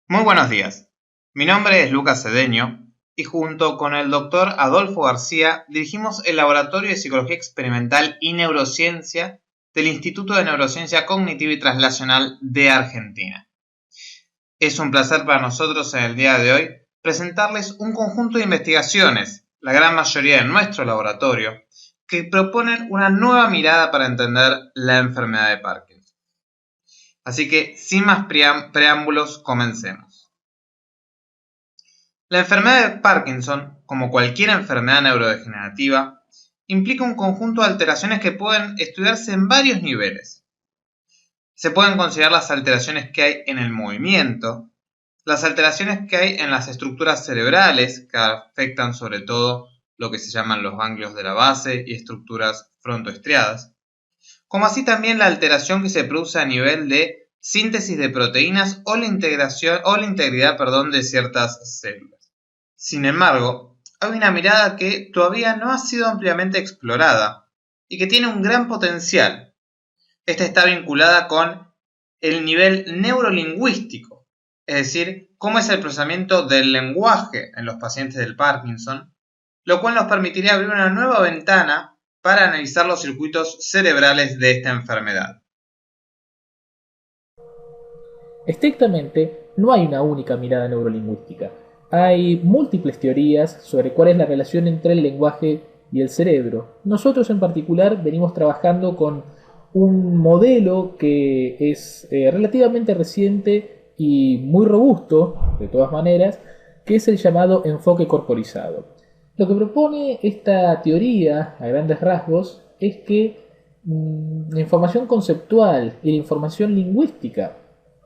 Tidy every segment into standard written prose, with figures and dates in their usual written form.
Muy buenos días. Mi nombre es Lucas Cedeño y junto con el doctor Adolfo García dirigimos el Laboratorio de Psicología Experimental y Neurociencia del Instituto de Neurociencia Cognitiva y Translacional de Argentina. Es un placer para nosotros en el día de hoy presentarles un conjunto de investigaciones, la gran mayoría de nuestro laboratorio, que proponen una nueva mirada para entender la enfermedad de Parkinson. Así que, sin más preámbulos, comencemos. La enfermedad de Parkinson, como cualquier enfermedad neurodegenerativa, implica un conjunto de alteraciones que pueden estudiarse en varios niveles. Se pueden considerar las alteraciones que hay en el movimiento, las alteraciones que hay en las estructuras cerebrales, que afectan sobre todo lo que se llaman los ganglios de la base y estructuras frontoestriadas, como así también la alteración que se produce a nivel de síntesis de proteínas o la integridad de ciertas células. Sin embargo, hay una mirada que todavía no ha sido ampliamente explorada y que tiene un gran potencial. Esta está vinculada con el nivel neurolingüístico, es decir, cómo es el procesamiento del lenguaje en los pacientes del Parkinson, lo cual nos permitiría abrir una nueva ventana para analizar los circuitos cerebrales de esta enfermedad. Estrictamente, no hay una única mirada neurolingüística. Hay múltiples teorías sobre cuál es la relación entre el lenguaje y el cerebro. Nosotros en particular venimos trabajando con un modelo que es relativamente reciente y muy robusto, de todas maneras, que es el llamado enfoque corporizado. Lo que propone esta teoría, a grandes rasgos, es que la información conceptual y la información lingüística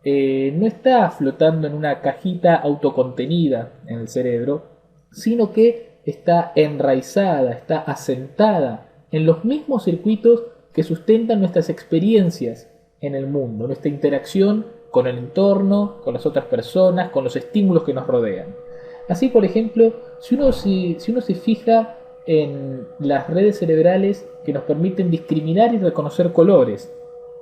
no está flotando en una cajita autocontenida en el cerebro, sino que está enraizada, está asentada en los mismos circuitos que sustentan nuestras experiencias en el mundo, nuestra interacción con el entorno, con las otras personas, con los estímulos que nos rodean. Así, por ejemplo, si uno se fija en las redes cerebrales que nos permiten discriminar y reconocer colores,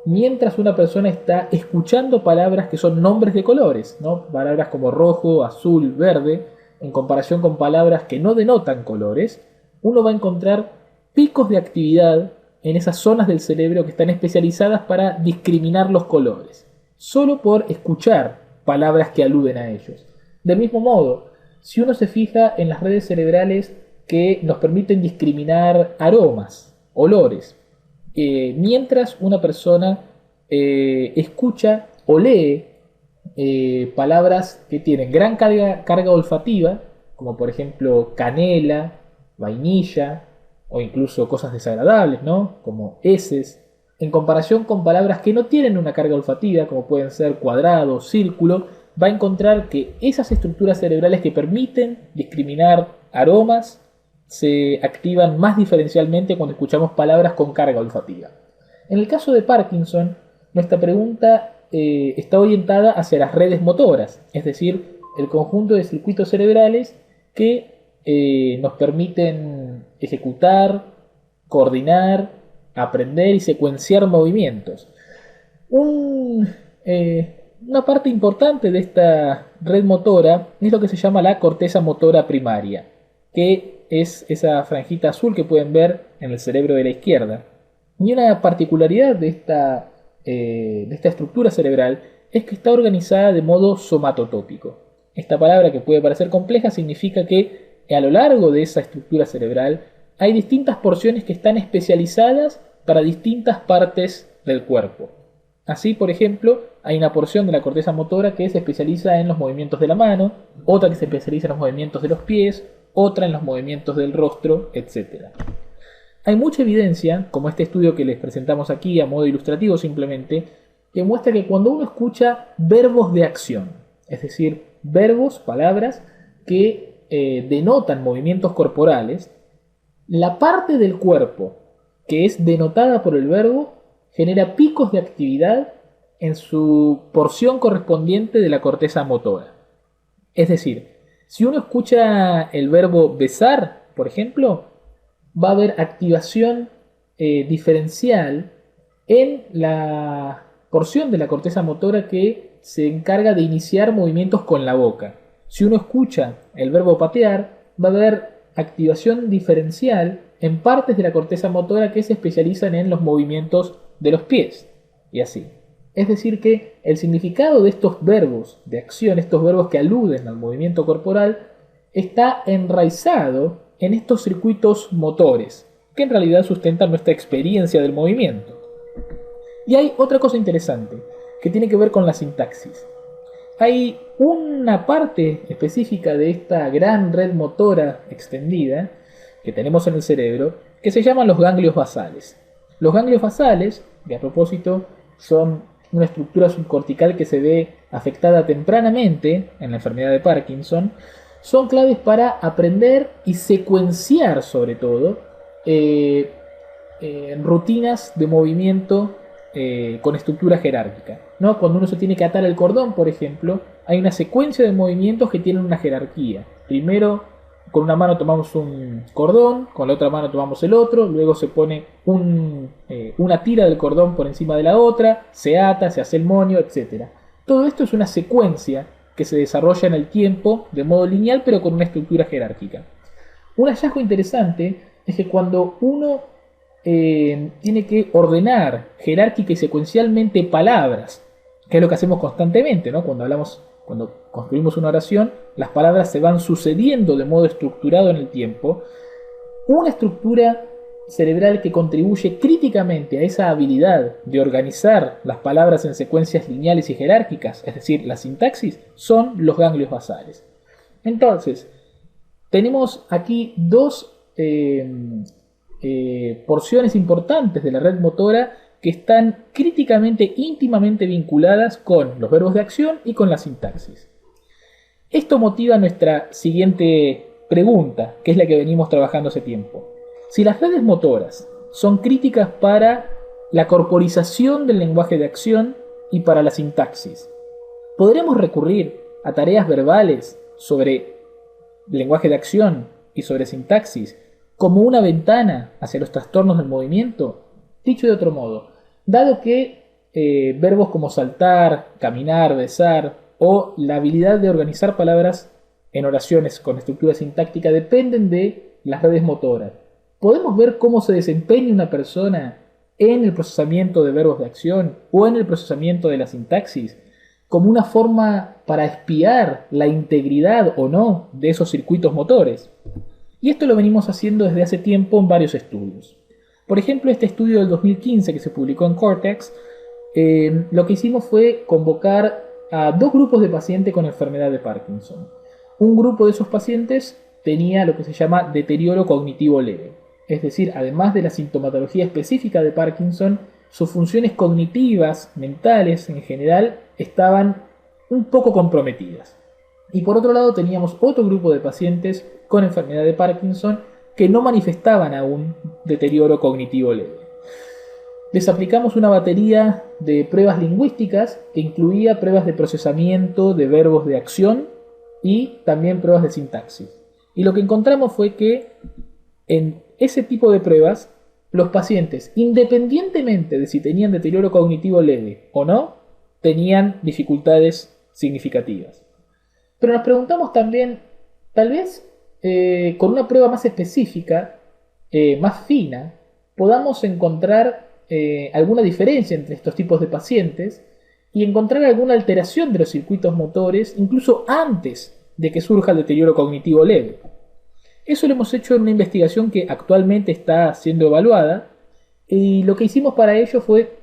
mientras una persona está escuchando palabras que son nombres de colores, ¿no? Palabras como rojo, azul, verde, en comparación con palabras que no denotan colores, uno va a encontrar picos de actividad en esas zonas del cerebro que están especializadas para discriminar los colores, solo por escuchar palabras que aluden a ellos. Del mismo modo, si uno se fija en las redes cerebrales que nos permiten discriminar aromas, olores, mientras una persona escucha o lee palabras que tienen gran carga olfativa, como por ejemplo canela, vainilla, o incluso cosas desagradables, ¿no? Como heces, en comparación con palabras que no tienen una carga olfativa, como pueden ser cuadrado, círculo, va a encontrar que esas estructuras cerebrales que permiten discriminar aromas se activan más diferencialmente cuando escuchamos palabras con carga olfativa. En el caso de Parkinson, nuestra pregunta está orientada hacia las redes motoras, es decir, el conjunto de circuitos cerebrales que nos permiten ejecutar, coordinar, aprender y secuenciar movimientos. Una parte importante de esta red motora es lo que se llama la corteza motora primaria, que es esa franjita azul que pueden ver en el cerebro de la izquierda. Y una particularidad de esta estructura cerebral es que está organizada de modo somatotópico. Esta palabra, que puede parecer compleja, significa que a lo largo de esa estructura cerebral hay distintas porciones que están especializadas para distintas partes del cuerpo. Así, por ejemplo, hay una porción de la corteza motora que se especializa en los movimientos de la mano, otra que se especializa en los movimientos de los pies, otra en los movimientos del rostro, etc. Hay mucha evidencia, como este estudio que les presentamos aquí a modo ilustrativo simplemente, que muestra que cuando uno escucha verbos de acción, es decir, verbos, palabras que denotan movimientos corporales, la parte del cuerpo que es denotada por el verbo genera picos de actividad en su porción correspondiente de la corteza motora. Es decir, si uno escucha el verbo besar, por ejemplo, va a haber activación diferencial en la porción de la corteza motora que se encarga de iniciar movimientos con la boca. Si uno escucha el verbo patear, va a haber activación diferencial en partes de la corteza motora que se especializan en los movimientos de los pies, y así. Es decir que el significado de estos verbos de acción, estos verbos que aluden al movimiento corporal, está enraizado en estos circuitos motores, que en realidad sustentan nuestra experiencia del movimiento. Y hay otra cosa interesante, que tiene que ver con la sintaxis. Hay una parte específica de esta gran red motora extendida que tenemos en el cerebro, que se llaman los ganglios basales. Los ganglios basales, que a propósito son una estructura subcortical que se ve afectada tempranamente en la enfermedad de Parkinson, son claves para aprender y secuenciar, sobre todo, rutinas de movimiento con estructura jerárquica, ¿no? Cuando uno se tiene que atar el cordón, por ejemplo, hay una secuencia de movimientos que tienen una jerarquía. Primero, con una mano tomamos un cordón, con la otra mano tomamos el otro, luego se pone una tira del cordón por encima de la otra, se ata, se hace el moño, etc. Todo esto es una secuencia que se desarrolla en el tiempo de modo lineal, pero con una estructura jerárquica. Un hallazgo interesante es que cuando uno tiene que ordenar jerárquica y secuencialmente palabras, que es lo que hacemos constantemente, ¿no? Cuando construimos una oración, las palabras se van sucediendo de modo estructurado en el tiempo. Una estructura cerebral que contribuye críticamente a esa habilidad de organizar las palabras en secuencias lineales y jerárquicas, es decir, la sintaxis, son los ganglios basales. Entonces, tenemos aquí dos porciones importantes de la red motora que están críticamente, íntimamente vinculadas con los verbos de acción y con la sintaxis. Esto motiva nuestra siguiente pregunta, que es la que venimos trabajando hace tiempo. Si las redes motoras son críticas para la corporización del lenguaje de acción y para la sintaxis, ¿podremos recurrir a tareas verbales sobre lenguaje de acción y sobre sintaxis como una ventana hacia los trastornos del movimiento? Dicho de otro modo, dado que verbos como saltar, caminar, besar o la habilidad de organizar palabras en oraciones con estructura sintáctica dependen de las redes motoras, ¿podemos ver cómo se desempeña una persona en el procesamiento de verbos de acción o en el procesamiento de la sintaxis como una forma para espiar la integridad o no de esos circuitos motores? Y esto lo venimos haciendo desde hace tiempo en varios estudios. Por ejemplo, este estudio del 2015 que se publicó en Cortex, lo que hicimos fue convocar a dos grupos de pacientes con enfermedad de Parkinson. Un grupo de esos pacientes tenía lo que se llama deterioro cognitivo leve. Es decir, además de la sintomatología específica de Parkinson, sus funciones cognitivas, mentales en general, estaban un poco comprometidas. Y por otro lado teníamos otro grupo de pacientes con enfermedad de Parkinson que no manifestaban aún deterioro cognitivo leve. Les aplicamos una batería de pruebas lingüísticas que incluía pruebas de procesamiento de verbos de acción y también pruebas de sintaxis. Y lo que encontramos fue que en ese tipo de pruebas, los pacientes, independientemente de si tenían deterioro cognitivo leve o no, tenían dificultades significativas. Pero nos preguntamos también, tal vez con una prueba más específica, más fina, podamos encontrar alguna diferencia entre estos tipos de pacientes y encontrar alguna alteración de los circuitos motores incluso antes de que surja el deterioro cognitivo leve. Eso lo hemos hecho en una investigación que actualmente está siendo evaluada, y lo que hicimos para ello fue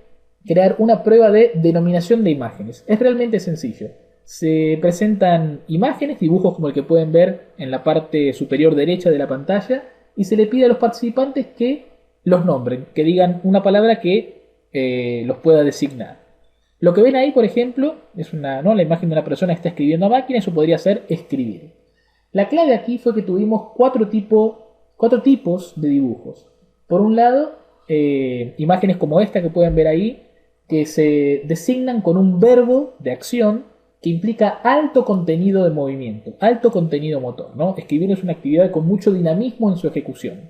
crear una prueba de denominación de imágenes. Es realmente sencillo. Se presentan imágenes, dibujos como el que pueden ver en la parte superior derecha de la pantalla, y se le pide a los participantes que los nombren, que digan una palabra que los pueda designar. Lo que ven ahí, por ejemplo, es la imagen de una persona que está escribiendo a máquina. Eso podría ser escribir. La clave aquí fue que tuvimos cuatro tipos de dibujos. Por un lado, imágenes como esta que pueden ver ahí, que se designan con un verbo de acción que implica alto contenido de movimiento, alto contenido motor, ¿no? Escribir es una actividad con mucho dinamismo en su ejecución.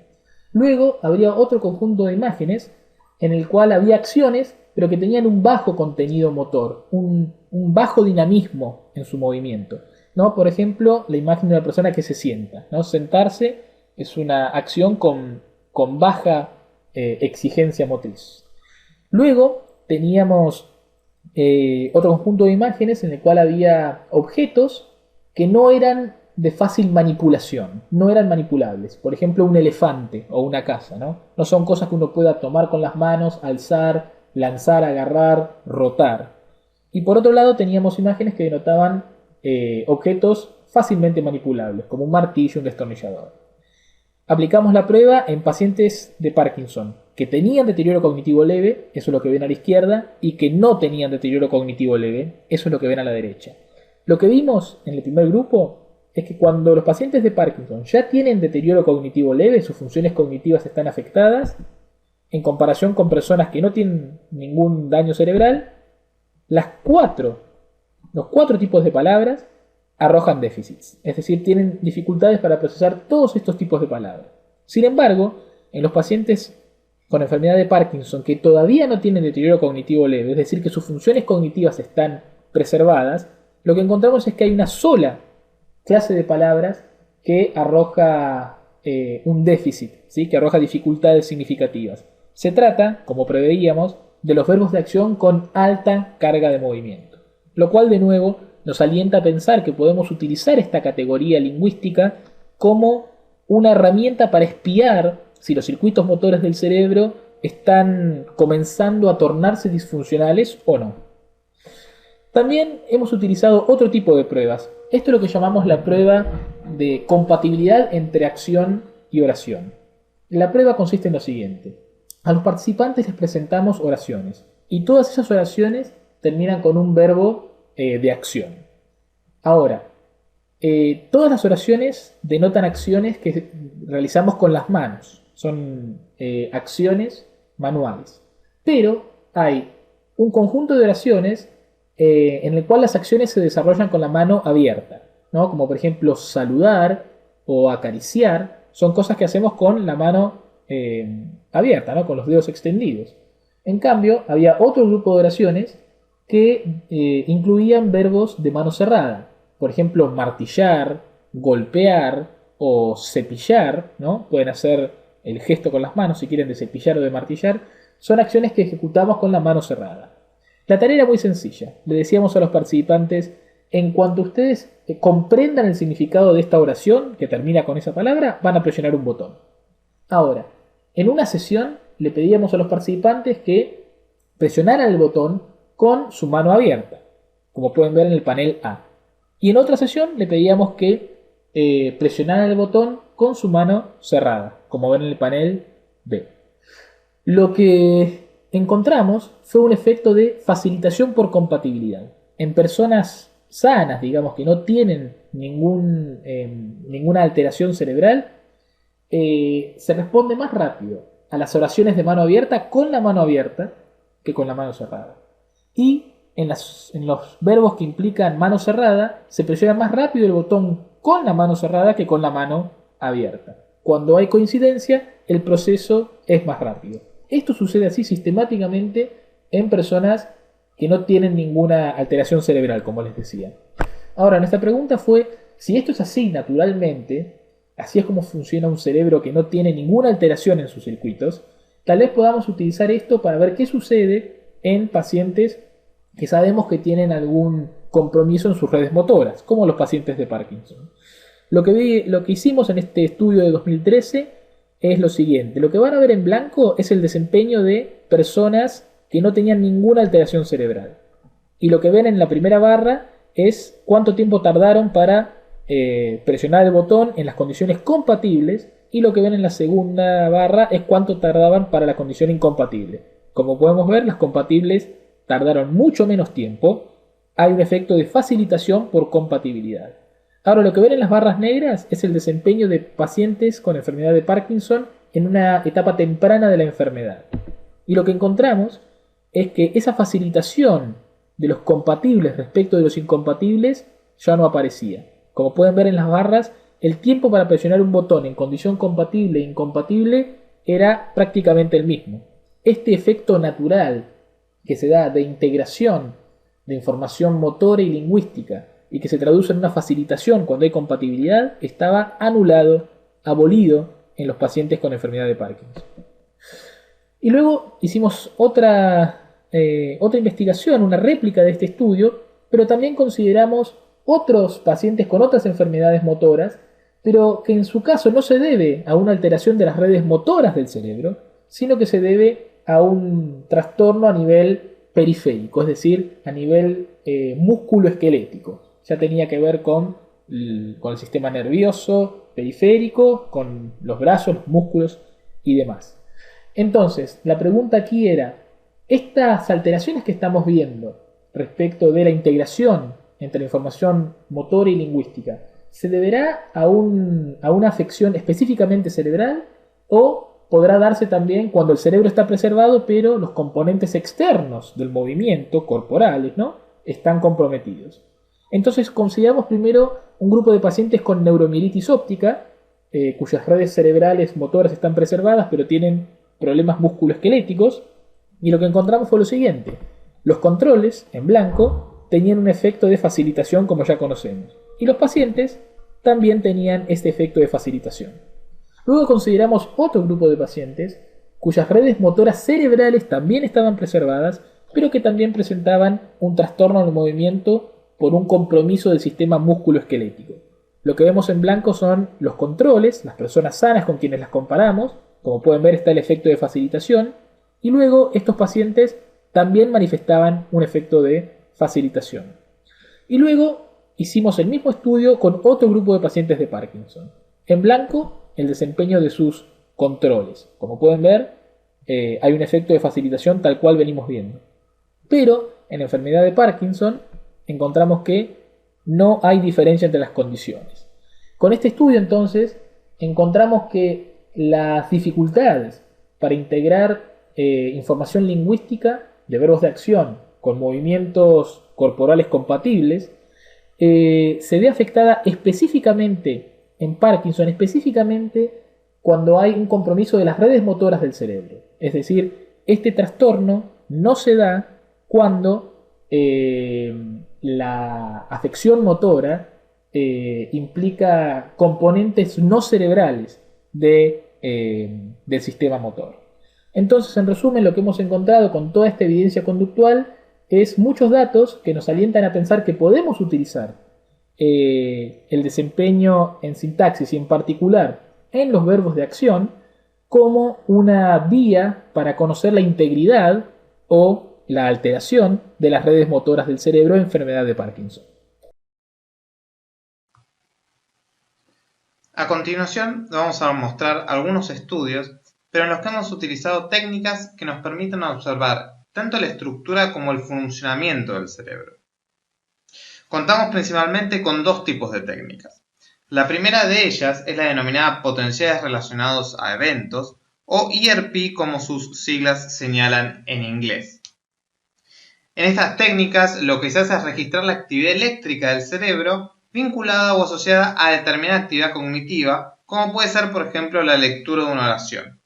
Luego habría otro conjunto de imágenes en el cual había acciones pero que tenían un bajo contenido motor, un bajo dinamismo en su movimiento, ¿no? Por ejemplo, la imagen de una persona que se sienta, ¿no? Sentarse es una acción con baja exigencia motriz. Luego teníamos otro conjunto de imágenes en el cual había objetos que no eran de fácil manipulación, no eran manipulables. Por ejemplo, un elefante o una casa, ¿no? No son cosas que uno pueda tomar con las manos, alzar, lanzar, agarrar, rotar. Y por otro lado teníamos imágenes que denotaban objetos fácilmente manipulables, como un martillo, un destornillador. Aplicamos la prueba en pacientes de Parkinson que tenían deterioro cognitivo leve, eso es lo que ven a la izquierda, y que no tenían deterioro cognitivo leve, eso es lo que ven a la derecha. Lo que vimos en el primer grupo es que cuando los pacientes de Parkinson ya tienen deterioro cognitivo leve, sus funciones cognitivas están afectadas, en comparación con personas que no tienen ningún daño cerebral, los cuatro tipos de palabras arrojan déficits, es decir, tienen dificultades para procesar todos estos tipos de palabras. Sin embargo, en los pacientes con enfermedad de Parkinson que todavía no tienen deterioro cognitivo leve, es decir, que sus funciones cognitivas están preservadas, lo que encontramos es que hay una sola clase de palabras que arroja un déficit, ¿sí? Que arroja dificultades significativas. Se trata, como preveíamos, de los verbos de acción con alta carga de movimiento, lo cual de nuevo nos alienta a pensar que podemos utilizar esta categoría lingüística como una herramienta para espiar si los circuitos motores del cerebro están comenzando a tornarse disfuncionales o no. También hemos utilizado otro tipo de pruebas. Esto es lo que llamamos la prueba de compatibilidad entre acción y oración. La prueba consiste en lo siguiente. A los participantes les presentamos oraciones y todas esas oraciones terminan con un verbo de acción. Ahora, todas las oraciones denotan acciones que realizamos con las manos. Son acciones manuales. Pero hay un conjunto de oraciones en el cual las acciones se desarrollan con la mano abierta, ¿no? Como por ejemplo saludar o acariciar. Son cosas que hacemos con la mano abierta, ¿no? Con los dedos extendidos. En cambio, había otro grupo de oraciones que incluían verbos de mano cerrada. Por ejemplo, martillar, golpear o cepillar, ¿no? Pueden hacer el gesto con las manos si quieren de cepillar o de martillar. Son acciones que ejecutamos con la mano cerrada. La tarea era muy sencilla. Le decíamos a los participantes, en cuanto ustedes comprendan el significado de esta oración, que termina con esa palabra, van a presionar un botón. Ahora, en una sesión le pedíamos a los participantes que presionaran el botón con su mano abierta, como pueden ver en el panel A. Y en otra sesión le pedíamos que presionaran el botón con su mano cerrada, como ven en el panel B. Lo que encontramos fue un efecto de facilitación por compatibilidad. En personas sanas, digamos, que no tienen ninguna alteración cerebral, se responde más rápido a las oraciones de mano abierta con la mano abierta que con la mano cerrada. Y en los verbos que implican mano cerrada, se presiona más rápido el botón con la mano cerrada que con la mano abierta. Cuando hay coincidencia, el proceso es más rápido. Esto sucede así sistemáticamente en personas que no tienen ninguna alteración cerebral, como les decía. Ahora, nuestra pregunta fue, si esto es así naturalmente, así es como funciona un cerebro que no tiene ninguna alteración en sus circuitos, tal vez podamos utilizar esto para ver qué sucede en pacientes que sabemos que tienen algún compromiso en sus redes motoras, como los pacientes de Parkinson. Lo que hicimos en este estudio de 2013 es lo siguiente. Lo que van a ver en blanco es el desempeño de personas que no tenían ninguna alteración cerebral. Y lo que ven en la primera barra es cuánto tiempo tardaron para presionar el botón en las condiciones compatibles, y lo que ven en la segunda barra es cuánto tardaban para la condición incompatible. Como podemos ver, las compatibles tardaron mucho menos tiempo. Hay un efecto de facilitación por compatibilidad. Ahora, lo que ven en las barras negras es el desempeño de pacientes con enfermedad de Parkinson en una etapa temprana de la enfermedad. Y lo que encontramos es que esa facilitación de los compatibles respecto de los incompatibles ya no aparecía. Como pueden ver en las barras, el tiempo para presionar un botón en condición compatible e incompatible era prácticamente el mismo. Este efecto natural que se da de integración de información motora y lingüística y que se traduce en una facilitación cuando hay compatibilidad, estaba anulado, abolido en los pacientes con enfermedad de Parkinson. Y luego hicimos otra investigación, una réplica de este estudio, pero también consideramos otros pacientes con otras enfermedades motoras, pero que en su caso no se debe a una alteración de las redes motoras del cerebro, sino que se debe a un trastorno a nivel periférico, es decir, a nivel músculo-esquelético. Ya tenía que ver con el sistema nervioso periférico, con los brazos, los músculos y demás. Entonces, la pregunta aquí era, estas alteraciones que estamos viendo respecto de la integración entre la información motora y lingüística, ¿se deberá a una afección específicamente cerebral o podrá darse también cuando el cerebro está preservado pero los componentes externos del movimiento, corporales, ¿no?, están comprometidos? Entonces consideramos primero un grupo de pacientes con neuromielitis óptica, cuyas redes cerebrales motoras están preservadas pero tienen problemas musculoesqueléticos, y lo que encontramos fue lo siguiente: los controles, en blanco, tenían un efecto de facilitación como ya conocemos, y los pacientes también tenían este efecto de facilitación. Luego consideramos otro grupo de pacientes cuyas redes motoras cerebrales también estaban preservadas, pero que también presentaban un trastorno en el movimiento por un compromiso del sistema músculo-esquelético. Lo que vemos en blanco son los controles, las personas sanas con quienes las comparamos. Como pueden ver, está el efecto de facilitación, y luego estos pacientes también manifestaban un efecto de facilitación. Y luego hicimos el mismo estudio con otro grupo de pacientes de Parkinson. En blanco, el desempeño de sus controles. Como pueden ver, hay un efecto de facilitación tal cual venimos viendo. Pero en la enfermedad de Parkinson encontramos que no hay diferencia entre las condiciones. Con este estudio, entonces, encontramos que las dificultades para integrar información lingüística de verbos de acción con movimientos corporales compatibles se ve afectada específicamente en Parkinson, específicamente cuando hay un compromiso de las redes motoras del cerebro. Es decir, este trastorno no se da cuando la afección motora implica componentes no cerebrales del sistema motor. Entonces, en resumen, lo que hemos encontrado con toda esta evidencia conductual es muchos datos que nos alientan a pensar que podemos utilizar el desempeño en sintaxis y en particular en los verbos de acción como una vía para conocer la integridad o la alteración de las redes motoras del cerebro en enfermedad de Parkinson. A continuación vamos a mostrar algunos estudios, pero en los que hemos utilizado técnicas que nos permiten observar tanto la estructura como el funcionamiento del cerebro. Contamos principalmente con dos tipos de técnicas. La primera de ellas es la denominada potenciales relacionados a eventos, o ERP como sus siglas señalan en inglés. En estas técnicas lo que se hace es registrar la actividad eléctrica del cerebro vinculada o asociada a determinada actividad cognitiva, como puede ser, por ejemplo, la lectura de una oración.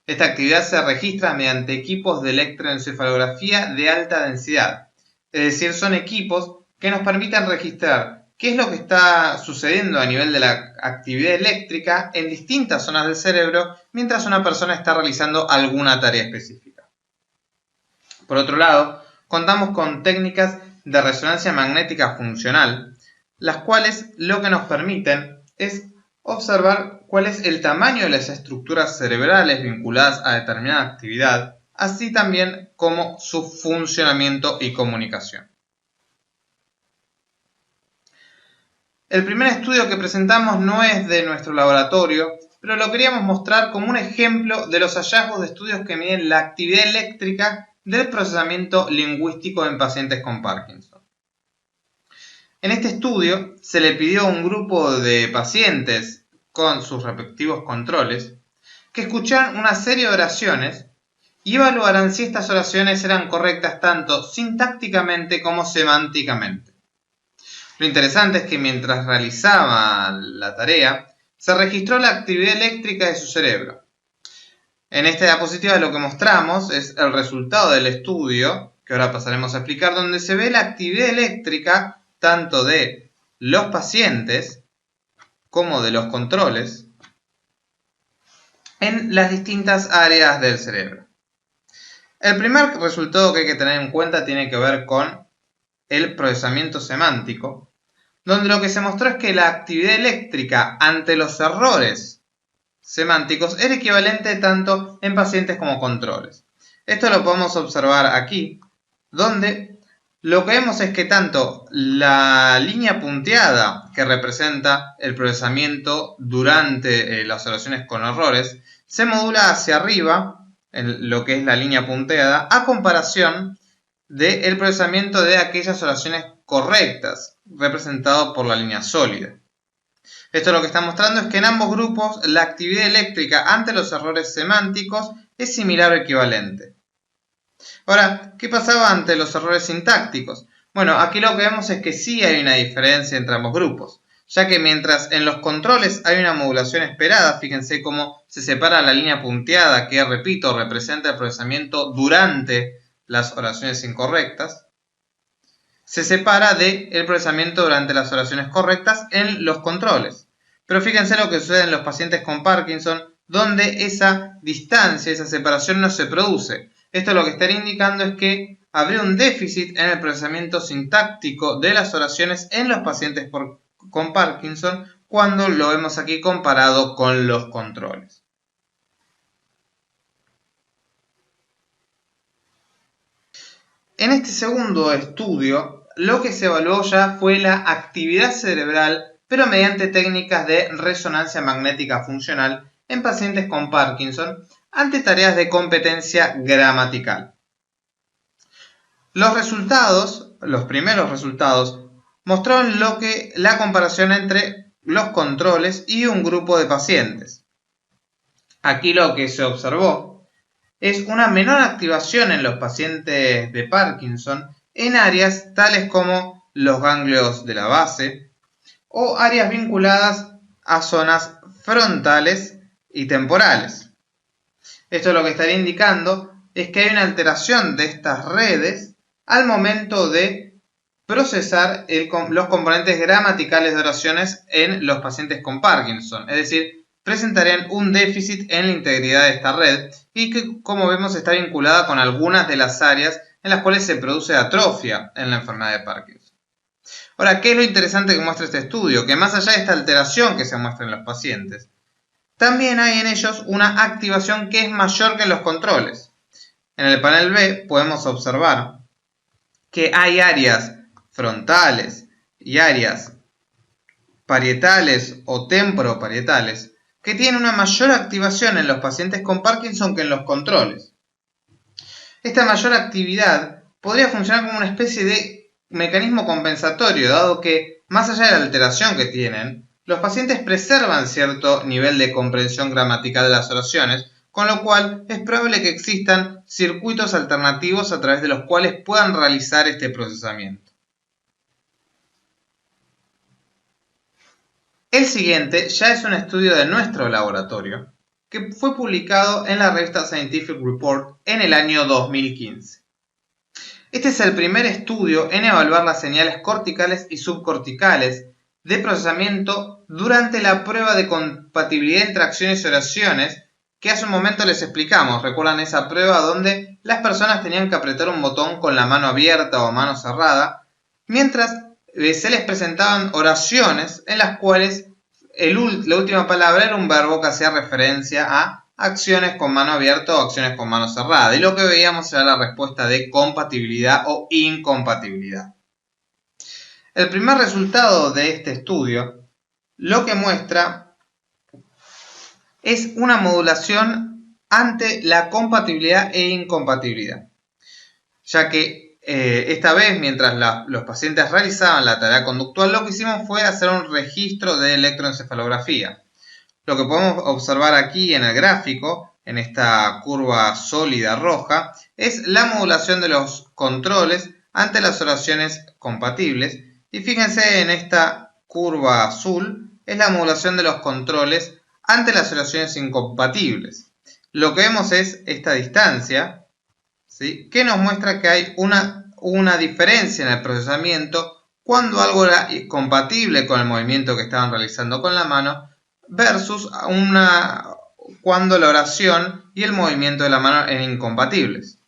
Esta actividad se registra mediante equipos de electroencefalografía de alta densidad, es decir, son equipos que nos permiten registrar qué es lo que está sucediendo a nivel de la actividad eléctrica en distintas zonas del cerebro mientras una persona está realizando alguna tarea específica. Por otro lado, contamos con técnicas de resonancia magnética funcional, las cuales lo que nos permiten es observar cuál es el tamaño de las estructuras cerebrales vinculadas a determinada actividad, así también como su funcionamiento y comunicación. El primer estudio que presentamos no es de nuestro laboratorio, pero lo queríamos mostrar como un ejemplo de los hallazgos de estudios que miden la actividad eléctrica del procesamiento lingüístico en pacientes con Parkinson. En este estudio se le pidió a un grupo de pacientes con sus respectivos controles que escucharan una serie de oraciones y evaluaran si estas oraciones eran correctas tanto sintácticamente como semánticamente. Lo interesante es que mientras realizaban la tarea, se registró la actividad eléctrica de su cerebro. En esta diapositiva lo que mostramos es el resultado del estudio, que ahora pasaremos a explicar, donde se ve la actividad eléctrica tanto de los pacientes como de los controles en las distintas áreas del cerebro. El primer resultado que hay que tener en cuenta tiene que ver con el procesamiento semántico, donde lo que se mostró es que la actividad eléctrica ante los errores semánticos era equivalente tanto en pacientes como controles. Esto lo podemos observar aquí, donde lo que vemos es que tanto la línea punteada que representa el procesamiento durante las oraciones con errores se modula hacia arriba, en lo que es la línea punteada, a comparación del procesamiento de aquellas oraciones correctas, representado por la línea sólida. Esto lo que está mostrando es que en ambos grupos la actividad eléctrica ante los errores semánticos es similar o equivalente. Ahora, ¿qué pasaba ante los errores sintácticos? Bueno, aquí lo que vemos es que sí hay una diferencia entre ambos grupos, ya que mientras en los controles hay una modulación esperada, fíjense cómo se separa la línea punteada que, repito, representa el procesamiento durante las oraciones incorrectas, se separa del procesamiento durante las oraciones correctas en los controles. Pero fíjense lo que sucede en los pacientes con Parkinson, donde esa distancia, esa separación no se produce. Esto lo que estaría indicando es que habría un déficit en el procesamiento sintáctico de las oraciones en los pacientes con Parkinson cuando lo vemos aquí comparado con los controles. En este segundo estudio, lo que se evaluó ya fue la actividad cerebral, pero mediante técnicas de resonancia magnética funcional en pacientes con Parkinson ante tareas de competencia gramatical. Los primeros resultados, mostraron la comparación entre los controles y un grupo de pacientes. Aquí lo que se observó es una menor activación en los pacientes de Parkinson en áreas tales como los ganglios de la base o áreas vinculadas a zonas frontales y temporales. Esto lo que estaría indicando es que hay una alteración de estas redes al momento de procesar los componentes gramaticales de oraciones en los pacientes con Parkinson, es decir, presentarían un déficit en la integridad de esta red y que, como vemos, está vinculada con algunas de las áreas en las cuales se produce atrofia en la enfermedad de Parkinson. Ahora, ¿qué es lo interesante que muestra este estudio? Que más allá de esta alteración que se muestra en los pacientes, también hay en ellos una activación que es mayor que en los controles. En el panel B podemos observar que hay áreas frontales y áreas parietales o temporoparietales que tienen una mayor activación en los pacientes con Parkinson que en los controles. Esta mayor actividad podría funcionar como una especie de mecanismo compensatorio, dado que, más allá de la alteración que tienen, los pacientes preservan cierto nivel de comprensión gramatical de las oraciones, con lo cual es probable que existan circuitos alternativos a través de los cuales puedan realizar este procesamiento. El siguiente ya es un estudio de nuestro laboratorio, que fue publicado en la revista Scientific Report en el año 2015. Este es el primer estudio en evaluar las señales corticales y subcorticales de procesamiento durante la prueba de compatibilidad entre acciones y oraciones que hace un momento les explicamos. ¿Recuerdan esa prueba donde las personas tenían que apretar un botón con la mano abierta o mano cerrada, mientras se les presentaban oraciones en las cuales la última palabra era un verbo que hacía referencia a acciones con mano abierta o acciones con mano cerrada? Y lo que veíamos era la respuesta de compatibilidad o incompatibilidad. El primer resultado de este estudio lo que muestra es una modulación ante la compatibilidad e incompatibilidad, ya que esta vez, mientras los pacientes realizaban la tarea conductual, lo que hicimos fue hacer un registro de electroencefalografía. Lo que podemos observar aquí en el gráfico, en esta curva sólida roja, es la modulación de los controles ante las oraciones compatibles. Y fíjense, en esta curva azul es la modulación de los controles ante las oraciones incompatibles. lo que vemos es esta distancia, ¿sí?, que nos muestra que hay una diferencia en el procesamiento cuando algo era compatible con el movimiento que estaban realizando con la mano versus cuando la oración y el movimiento de la mano eran incompatibles.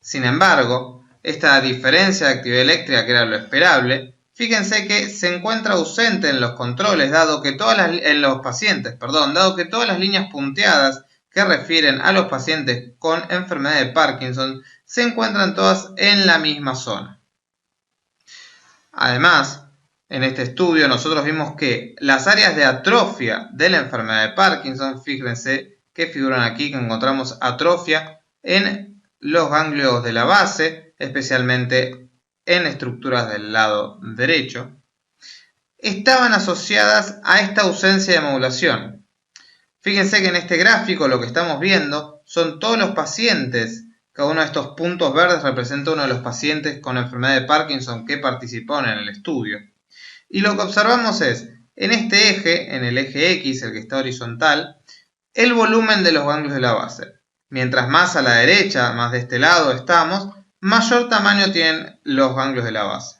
Sin embargo, esta diferencia de actividad eléctrica, que era lo esperable, fíjense que se encuentra ausente en los controles, dado que todas las líneas punteadas que refieren a los pacientes con enfermedad de Parkinson se encuentran todas en la misma zona. Además, en este estudio nosotros vimos que las áreas de atrofia de la enfermedad de Parkinson, fíjense que figuran aquí, que encontramos atrofia en los ganglios de la base, especialmente en estructuras del lado derecho, estaban asociadas a esta ausencia de modulación. Fíjense que en este gráfico lo que estamos viendo son todos los pacientes. Cada uno de estos puntos verdes representa uno de los pacientes con enfermedad de Parkinson que participaron en el estudio. Y lo que observamos es, en este eje, en el eje X, el que está horizontal, el volumen de los ganglios de la base. Mientras más a la derecha, más de este lado estamos, mayor tamaño tienen los ganglios de la base.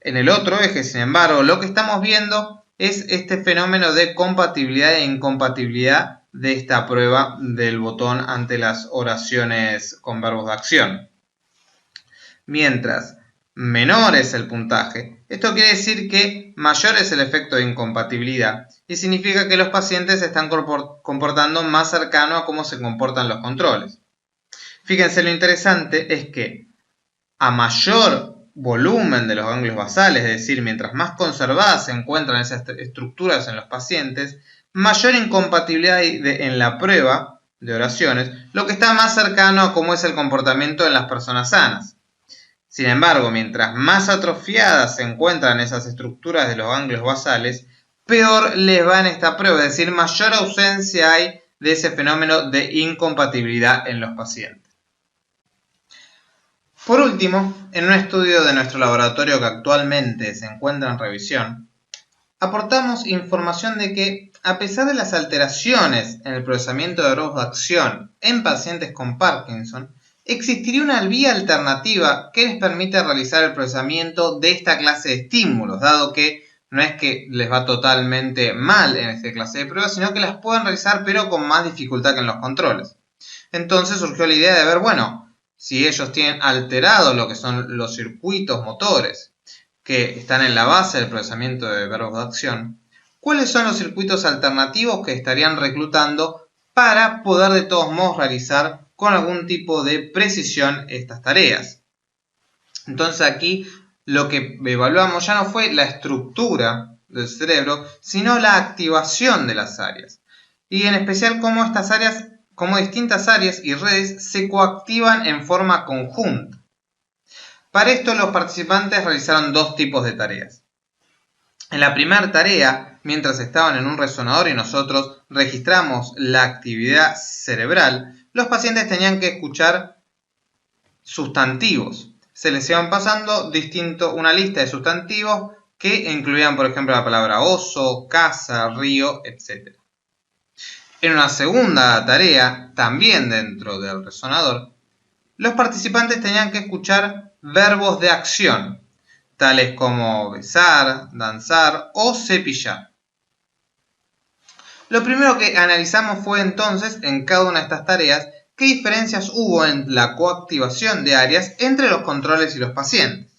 En el otro eje, sin embargo, lo que estamos viendo es este fenómeno de compatibilidad e incompatibilidad de esta prueba del botón ante las oraciones con verbos de acción. Mientras menor es el puntaje, esto quiere decir que mayor es el efecto de incompatibilidad y significa que los pacientes se están comportando más cercano a cómo se comportan los controles. Fíjense, lo interesante es que a mayor volumen de los ganglios basales, es decir, mientras más conservadas se encuentran esas estructuras en los pacientes, mayor incompatibilidad en la prueba de oraciones, lo que está más cercano a cómo es el comportamiento en las personas sanas. Sin embargo, mientras más atrofiadas se encuentran esas estructuras de los ganglios basales, peor les va en esta prueba, es decir, mayor ausencia hay de ese fenómeno de incompatibilidad en los pacientes. Por último, en un estudio de nuestro laboratorio que actualmente se encuentra en revisión, aportamos información de que, a pesar de las alteraciones en el procesamiento de verbos de acción en pacientes con Parkinson, existiría una vía alternativa que les permite realizar el procesamiento de esta clase de estímulos, dado que no es que les va totalmente mal en esta clase de pruebas, sino que las pueden realizar pero con más dificultad que en los controles. Entonces surgió la idea de ver, bueno, si ellos tienen alterado lo que son los circuitos motores que están en la base del procesamiento de verbos de acción, ¿cuáles son los circuitos alternativos que estarían reclutando para poder de todos modos realizar con algún tipo de precisión estas tareas? Entonces aquí lo que evaluamos ya no fue la estructura del cerebro, sino la activación de las áreas. Y en especial cómo estas áreas, cómo distintas áreas y redes se coactivan en forma conjunta. Para esto los participantes realizaron dos tipos de tareas. En la primera tarea, mientras estaban en un resonador y nosotros registramos la actividad cerebral, los pacientes tenían que escuchar sustantivos. Se les iban pasando una lista de sustantivos que incluían, por ejemplo, la palabra oso, casa, río, etc. En una segunda tarea, también dentro del resonador, los participantes tenían que escuchar verbos de acción, tales como besar, danzar o cepillar. Lo primero que analizamos fue entonces, en cada una de estas tareas, qué diferencias hubo en la coactivación de áreas entre los controles y los pacientes.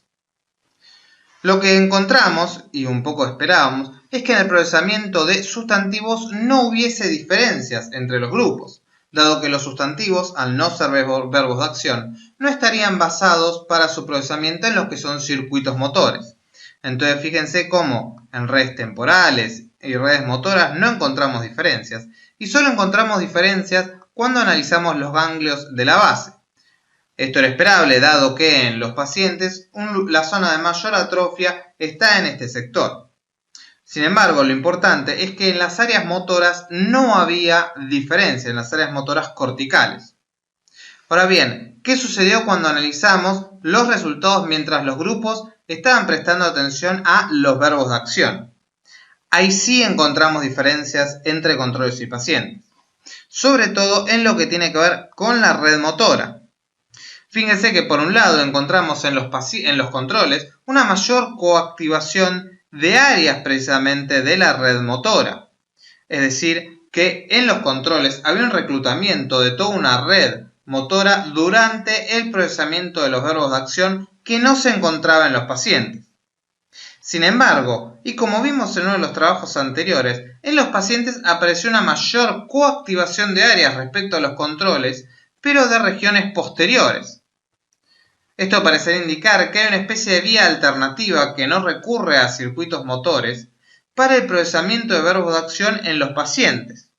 Lo que encontramos, y un poco esperábamos, es que en el procesamiento de sustantivos no hubiese diferencias entre los grupos, dado que los sustantivos, al no ser verbos de acción, no estarían basados para su procesamiento en lo que son circuitos motores. Entonces fíjense cómo en redes temporales y redes motoras no encontramos diferencias, y solo encontramos diferencias cuando analizamos los ganglios de la base. Esto era esperable, dado que en los pacientes la zona de mayor atrofia está en este sector. Sin embargo, lo importante es que en las áreas motoras no había diferencia, en las áreas motoras corticales. Ahora bien, ¿qué sucedió cuando analizamos los resultados mientras los grupos estaban prestando atención a los verbos de acción? Ahí sí encontramos diferencias entre controles y pacientes. sobre todo en lo que tiene que ver con la red motora. Fíjense que por un lado encontramos en los controles una mayor coactivación de áreas precisamente de la red motora. Es decir, que en los controles había un reclutamiento de toda una red motora durante el procesamiento de los verbos de acción que no se encontraba en los pacientes. Sin embargo, y como vimos en uno de los trabajos anteriores, en los pacientes apareció una mayor coactivación de áreas respecto a los controles, pero de regiones posteriores. Esto parecería indicar que hay una especie de vía alternativa que no recurre a circuitos motores para el procesamiento de verbos de acción en los pacientes.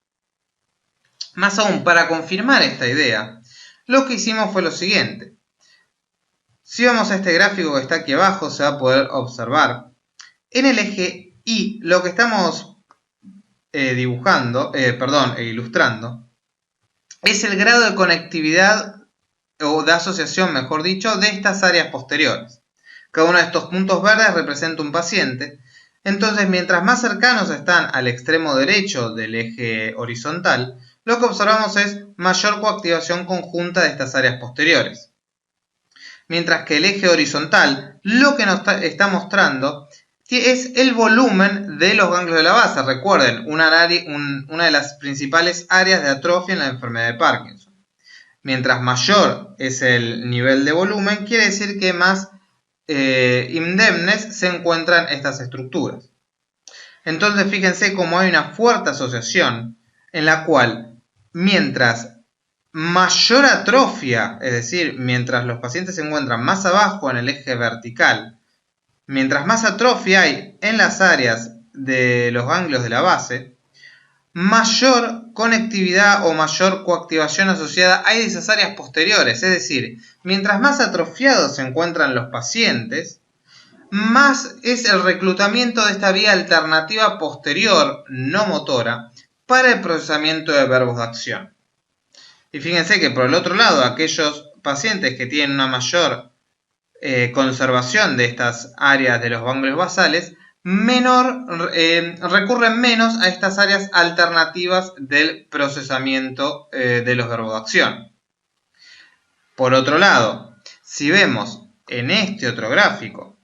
Más aún, para confirmar esta idea, lo que hicimos fue lo siguiente. Si vamos a este gráfico que está aquí abajo, se va a poder observar en el eje Y lo que estamos ilustrando es el grado de conectividad o de asociación, mejor dicho, de estas áreas posteriores. Cada uno de estos puntos verdes representa un paciente. Entonces, mientras más cercanos están al extremo derecho del eje horizontal, lo que observamos es mayor coactivación conjunta de estas áreas posteriores. Mientras que el eje horizontal lo que nos está mostrando es el volumen de los ganglios de la base. Recuerden, una de las principales áreas de atrofia en la enfermedad de Parkinson. Mientras mayor es el nivel de volumen, quiere decir que más indemnes se encuentran estas estructuras. Entonces fíjense cómo hay una fuerte asociación en la cual mientras mayor atrofia, es decir, mientras los pacientes se encuentran más abajo en el eje vertical, mientras más atrofia hay en las áreas de los ganglios de la base, mayor conectividad o mayor coactivación asociada hay de esas áreas posteriores. Es decir, mientras más atrofiados se encuentran los pacientes, más es el reclutamiento de esta vía alternativa posterior no motora para el procesamiento de verbos de acción. Y fíjense que por el otro lado, aquellos pacientes que tienen una mayor conservación de estas áreas de los ganglios basales, recurren menos a estas áreas alternativas del procesamiento de los verbos de acción. Por otro lado, si vemos en este otro gráfico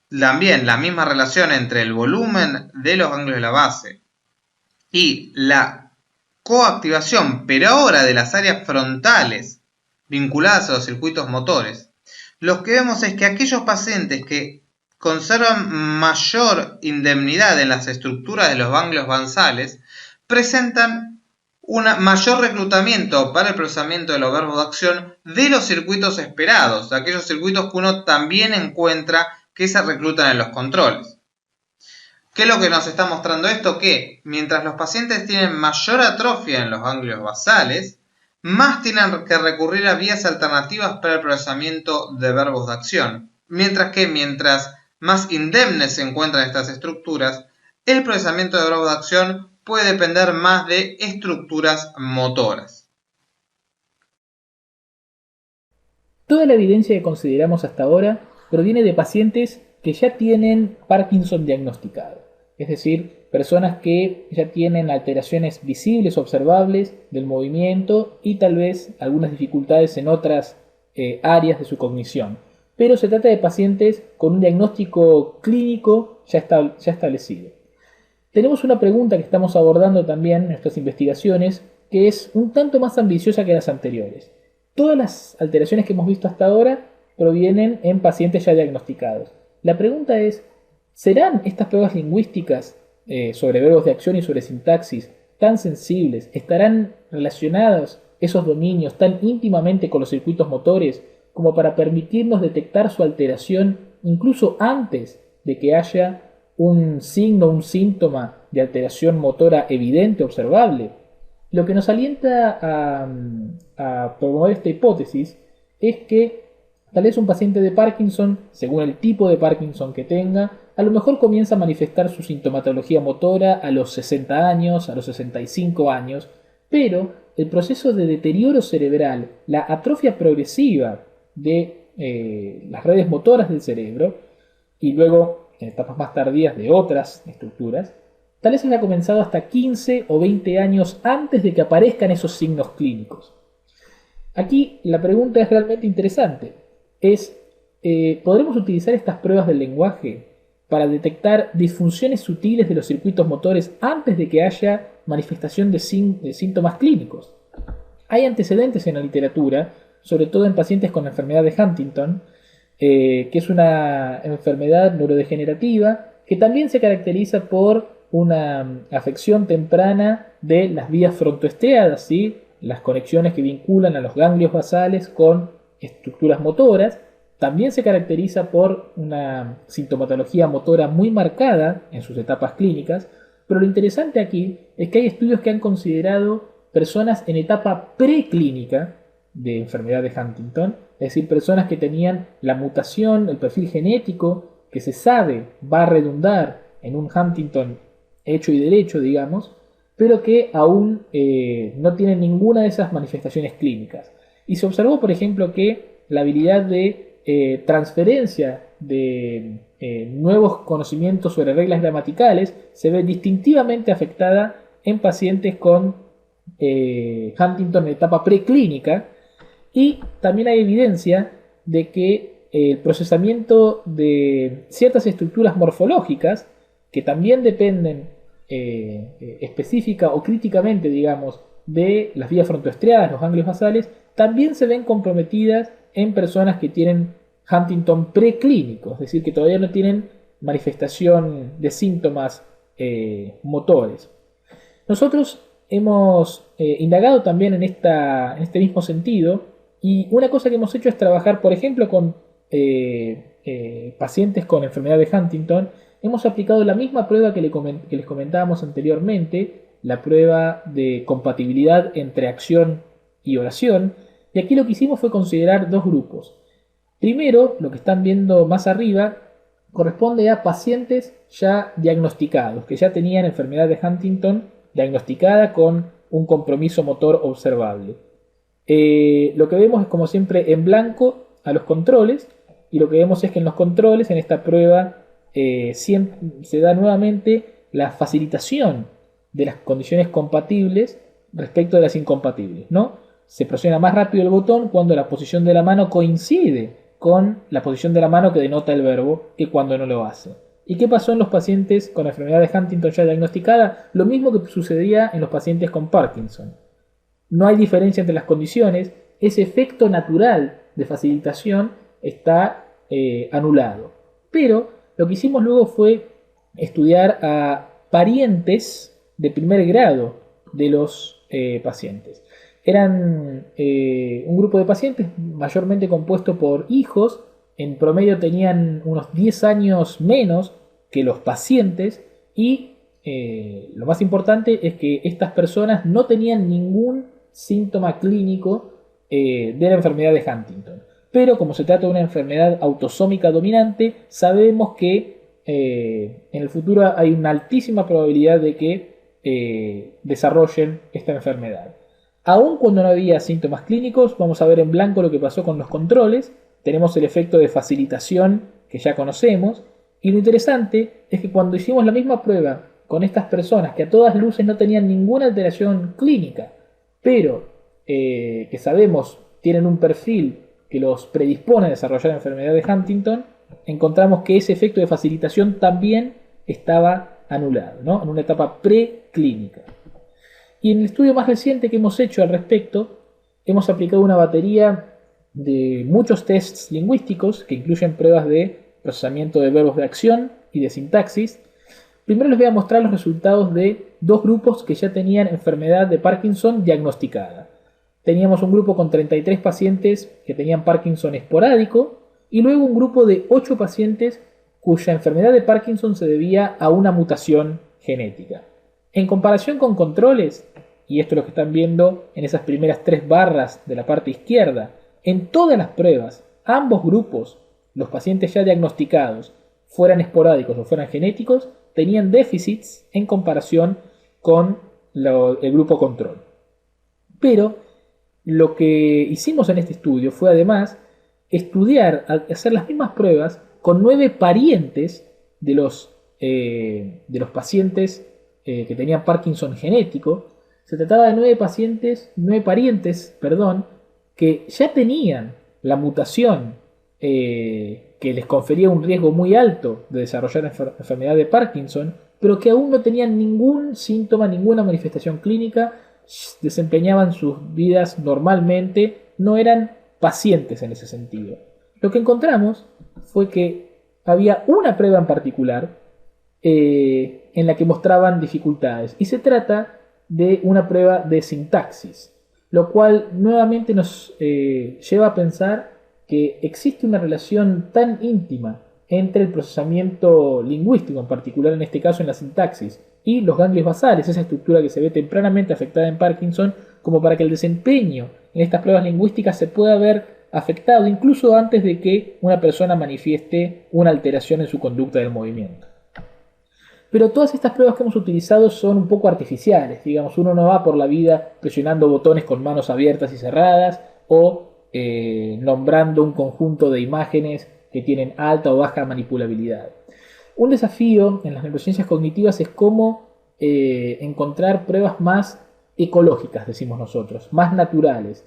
también la misma relación entre el volumen de los ganglios de la base y la coactivación, pero ahora de las áreas frontales vinculadas a los circuitos motores, lo que vemos es que aquellos pacientes que conservan mayor indemnidad en las estructuras de los ganglios basales presentan un mayor reclutamiento para el procesamiento de los verbos de acción de los circuitos esperados, de aquellos circuitos que uno también encuentra que se reclutan en los controles. ¿Qué es lo que nos está mostrando esto? Que mientras los pacientes tienen mayor atrofia en los ganglios basales, más tienen que recurrir a vías alternativas para el procesamiento de verbos de acción. Mientras más indemnes se encuentran estas estructuras, el procesamiento de verbos de acción puede depender más de estructuras motoras. Toda la evidencia que consideramos hasta ahora proviene de pacientes que ya tienen Parkinson diagnosticado, es decir, personas que ya tienen alteraciones visibles, observables del movimiento y tal vez algunas dificultades en otras áreas de su cognición. Pero se trata de pacientes con un diagnóstico clínico ya establecido. Tenemos una pregunta que estamos abordando también en nuestras investigaciones que es un tanto más ambiciosa que las anteriores. Todas las alteraciones que hemos visto hasta ahora provienen en pacientes ya diagnosticados. La pregunta es, ¿serán estas pruebas lingüísticas sobre verbos de acción y sobre sintaxis tan sensibles? ¿Estarán relacionados esos dominios tan íntimamente con los circuitos motores como para permitirnos detectar su alteración incluso antes de que haya un signo, un síntoma de alteración motora evidente, observable? Lo que nos alienta a promover esta hipótesis es que tal vez un paciente de Parkinson, según el tipo de Parkinson que tenga, a lo mejor comienza a manifestar su sintomatología motora a los 60 años, a los 65 años, pero el proceso de deterioro cerebral, la atrofia progresiva de las redes motoras del cerebro y luego en etapas más tardías de otras estructuras, tal vez haya comenzado hasta 15 o 20 años antes de que aparezcan esos signos clínicos. Aquí la pregunta es realmente interesante. ¿Podremos utilizar estas pruebas del lenguaje para detectar disfunciones sutiles de los circuitos motores antes de que haya manifestación de síntomas clínicos? Hay antecedentes en la literatura, sobre todo en pacientes con la enfermedad de Huntington, que es una enfermedad neurodegenerativa que también se caracteriza por una afección temprana de las vías frontoestriadas, ¿sí? Las conexiones que vinculan a los ganglios basales con estructuras motoras. También se caracteriza por una sintomatología motora muy marcada en sus etapas clínicas, pero lo interesante aquí es que hay estudios que han considerado personas en etapa preclínica de enfermedad de Huntington, es decir, personas que tenían la mutación, el perfil genético que se sabe va a redundar en un Huntington hecho y derecho, digamos, pero que aún no tienen ninguna de esas manifestaciones clínicas. Y se observó, por ejemplo, que la habilidad de transferencia de nuevos conocimientos sobre reglas gramaticales se ve distintivamente afectada en pacientes con Huntington en etapa preclínica, y también hay evidencia de que el procesamiento de ciertas estructuras morfológicas que también dependen específica o críticamente, digamos, de las vías frontoestriadas, los ganglios basales, también se ven comprometidas en personas que tienen Huntington preclínico, es decir, que todavía no tienen manifestación de síntomas motores. Nosotros hemos indagado también en este mismo sentido, y una cosa que hemos hecho es trabajar, por ejemplo, con pacientes con enfermedad de Huntington. Hemos aplicado la misma prueba que les comentábamos anteriormente, la prueba de compatibilidad entre acción y oración, y aquí lo que hicimos fue considerar dos grupos. Primero, lo que están viendo más arriba, corresponde a pacientes ya diagnosticados, que ya tenían enfermedad de Huntington diagnosticada con un compromiso motor observable. Lo que vemos es, como siempre, en blanco a los controles, y lo que vemos es que en los controles, en esta prueba, se da nuevamente la facilitación de las condiciones compatibles respecto de las incompatibles, ¿no? Se presiona más rápido el botón cuando la posición de la mano coincide con la posición de la mano que denota el verbo, que cuando no lo hace. ¿Y qué pasó en los pacientes con la enfermedad de Huntington ya diagnosticada? Lo mismo que sucedía en los pacientes con Parkinson. No hay diferencia entre las condiciones, ese efecto natural de facilitación está anulado. Pero lo que hicimos luego fue estudiar a parientes de primer grado de los pacientes. Eran un grupo de pacientes mayormente compuesto por hijos, en promedio tenían unos 10 años menos que los pacientes, y lo más importante es que estas personas no tenían ningún síntoma clínico de la enfermedad de Huntington. Pero como se trata de una enfermedad autosómica dominante, sabemos que en el futuro hay una altísima probabilidad de que desarrollen esta enfermedad. Aun cuando no había síntomas clínicos, vamos a ver en blanco lo que pasó con los controles. Tenemos el efecto de facilitación que ya conocemos, y lo interesante es que cuando hicimos la misma prueba con estas personas que a todas luces no tenían ninguna alteración clínica, pero que sabemos tienen un perfil que los predispone a desarrollar enfermedad de Huntington, encontramos que ese efecto de facilitación también estaba anulado, ¿no? En una etapa preclínica. Y en el estudio más reciente que hemos hecho al respecto, hemos aplicado una batería de muchos tests lingüísticos que incluyen pruebas de procesamiento de verbos de acción y de sintaxis. Primero les voy a mostrar los resultados de dos grupos que ya tenían enfermedad de Parkinson diagnosticada. Teníamos un grupo con 33 pacientes que tenían Parkinson esporádico, y luego un grupo de 8 pacientes cuya enfermedad de Parkinson se debía a una mutación genética. En comparación con controles, y esto es lo que están viendo en esas primeras 3 barras de la parte izquierda, en todas las pruebas, ambos grupos, los pacientes ya diagnosticados, fueran esporádicos o fueran genéticos, tenían déficits en comparación con el grupo control. Pero lo que hicimos en este estudio fue además estudiar, hacer las mismas pruebas con 9 parientes de los pacientes que tenían Parkinson genético. Se trataba de 9 parientes, que ya tenían la mutación que les confería un riesgo muy alto de desarrollar enfermedad de Parkinson, pero que aún no tenían ningún síntoma, ninguna manifestación clínica, desempeñaban sus vidas normalmente, no eran pacientes en ese sentido. Lo que encontramos fue que había una prueba en particular en la que mostraban dificultades, y se trata de una prueba de sintaxis, lo cual nuevamente nos lleva a pensar que existe una relación tan íntima entre el procesamiento lingüístico, en particular en este caso en la sintaxis, y los ganglios basales, esa estructura que se ve tempranamente afectada en Parkinson, como para que el desempeño en estas pruebas lingüísticas se pueda ver afectado incluso antes de que una persona manifieste una alteración en su conducta del movimiento. Pero todas estas pruebas que hemos utilizado son un poco artificiales. Digamos, uno no va por la vida presionando botones con manos abiertas y cerradas o nombrando un conjunto de imágenes que tienen alta o baja manipulabilidad. Un desafío en las neurociencias cognitivas es cómo encontrar pruebas más ecológicas, decimos nosotros, más naturales,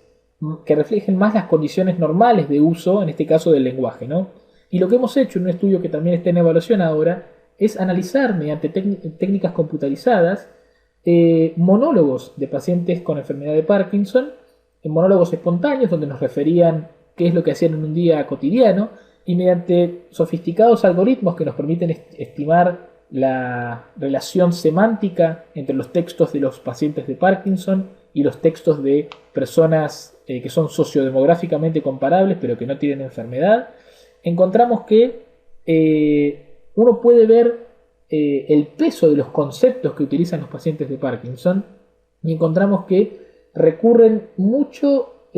que reflejen más las condiciones normales de uso, en este caso del lenguaje, ¿no? Y lo que hemos hecho en un estudio que también está en evaluación ahora es analizar mediante técnicas computarizadas monólogos de pacientes con enfermedad de Parkinson, monólogos espontáneos donde nos referían qué es lo que hacían en un día cotidiano, y mediante sofisticados algoritmos que nos permiten estimar la relación semántica entre los textos de los pacientes de Parkinson y los textos de personas que son sociodemográficamente comparables pero que no tienen enfermedad, encontramos que uno puede ver el peso de los conceptos que utilizan los pacientes de Parkinson, y encontramos que recurren mucho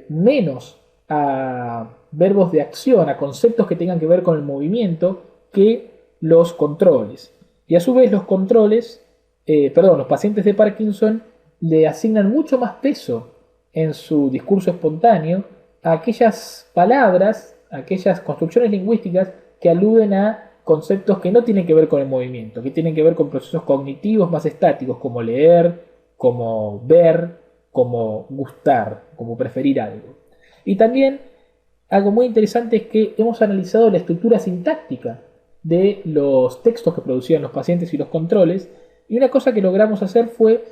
menos a verbos de acción, a conceptos que tengan que ver con el movimiento, que los controles. Y a su vez los los pacientes de Parkinson le asignan mucho más peso en su discurso espontáneo a aquellas palabras, a aquellas construcciones lingüísticas que aluden a conceptos que no tienen que ver con el movimiento, que tienen que ver con procesos cognitivos más estáticos, como leer, como ver, como gustar, como preferir algo. Y también algo muy interesante es que hemos analizado la estructura sintáctica de los textos que producían los pacientes y los controles, y una cosa que logramos hacer fue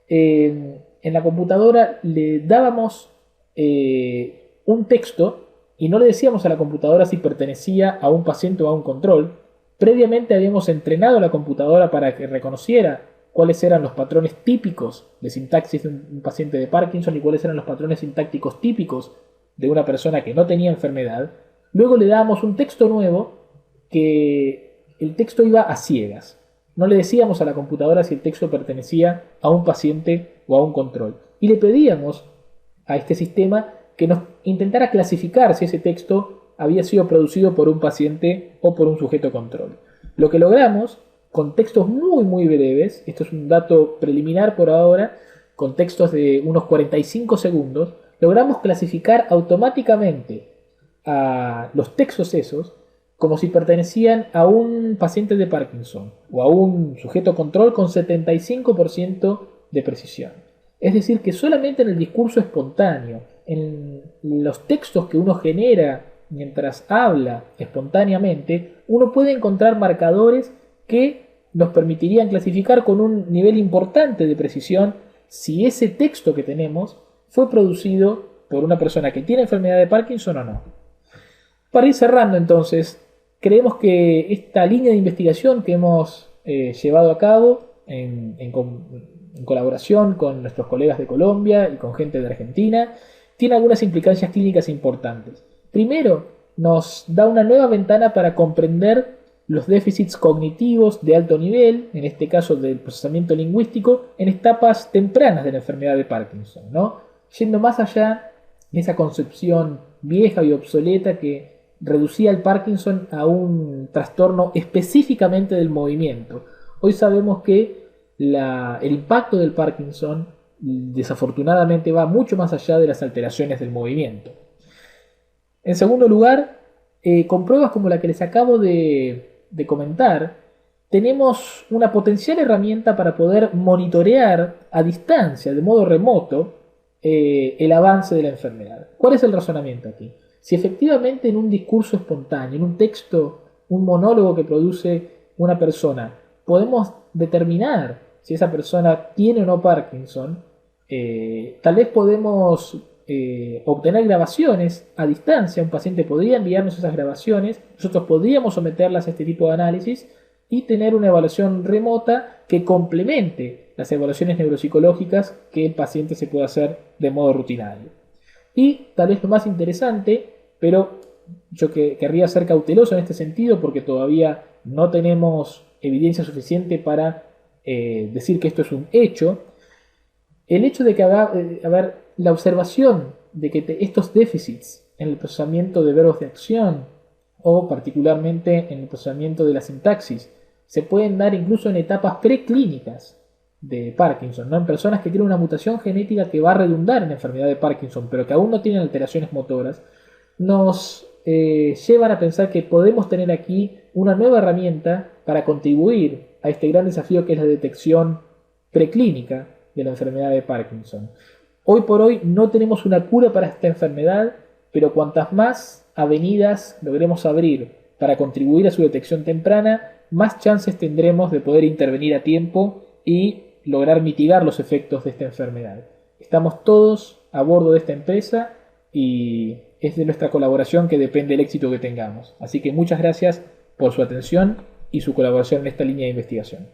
en la computadora le dábamos un texto y no le decíamos a la computadora si pertenecía a un paciente o a un control. Previamente habíamos entrenado a la computadora para que reconociera cuáles eran los patrones típicos de sintaxis de un paciente de Parkinson y cuáles eran los patrones sintácticos típicos de una persona que no tenía enfermedad. Luego le dábamos un texto nuevo, que el texto iba a ciegas. No le decíamos a la computadora si el texto pertenecía a un paciente o a un control. Y le pedíamos a este sistema que nos intentara clasificar si ese texto había sido producido por un paciente o por un sujeto control. Lo que logramos, con textos muy breves, esto es un dato preliminar por ahora, con textos de unos 45 segundos, logramos clasificar automáticamente a los textos esos como si pertenecían a un paciente de Parkinson o a un sujeto control con 75% de precisión. Es decir, que solamente en el discurso espontáneo, en los textos que uno genera mientras habla espontáneamente, uno puede encontrar marcadores que nos permitirían clasificar con un nivel importante de precisión si ese texto que tenemos fue producido por una persona que tiene enfermedad de Parkinson o no. Para ir cerrando entonces, creemos que esta línea de investigación que hemos llevado a cabo en colaboración con nuestros colegas de Colombia y con gente de Argentina, tiene algunas implicancias clínicas importantes. Primero, nos da una nueva ventana para comprender los déficits cognitivos de alto nivel, en este caso del procesamiento lingüístico, en etapas tempranas de la enfermedad de Parkinson, ¿no? Yendo más allá de esa concepción vieja y obsoleta que reducía el Parkinson a un trastorno específicamente del movimiento. Hoy sabemos que el impacto del Parkinson desafortunadamente va mucho más allá de las alteraciones del movimiento. En segundo lugar, con pruebas como la que les acabo de comentar, tenemos una potencial herramienta para poder monitorear a distancia, de modo remoto, el avance de la enfermedad. ¿Cuál es el razonamiento aquí? Si efectivamente en un discurso espontáneo, en un texto, un monólogo que produce una persona, podemos determinar si esa persona tiene o no Parkinson, tal vez podemos obtener grabaciones a distancia. Un paciente podría enviarnos esas grabaciones, nosotros podríamos someterlas a este tipo de análisis y tener una evaluación remota que complemente las evaluaciones neuropsicológicas que el paciente se puede hacer de modo rutinario. Y tal vez lo más interesante, pero yo querría ser cauteloso en este sentido porque todavía no tenemos evidencia suficiente para decir que esto es un hecho. El hecho de que la observación de que estos déficits en el procesamiento de verbos de acción o particularmente en el procesamiento de la sintaxis se pueden dar incluso en etapas preclínicas de Parkinson, ¿no? En personas que tienen una mutación genética que va a redundar en la enfermedad de Parkinson, pero que aún no tienen alteraciones motoras, nos llevan a pensar que podemos tener aquí una nueva herramienta para contribuir a este gran desafío que es la detección preclínica de la enfermedad de Parkinson. Hoy por hoy no tenemos una cura para esta enfermedad, pero cuantas más avenidas logremos abrir para contribuir a su detección temprana, más chances tendremos de poder intervenir a tiempo y lograr mitigar los efectos de esta enfermedad. Estamos todos a bordo de esta empresa y es de nuestra colaboración que depende el éxito que tengamos. Así que muchas gracias por su atención y su colaboración en esta línea de investigación.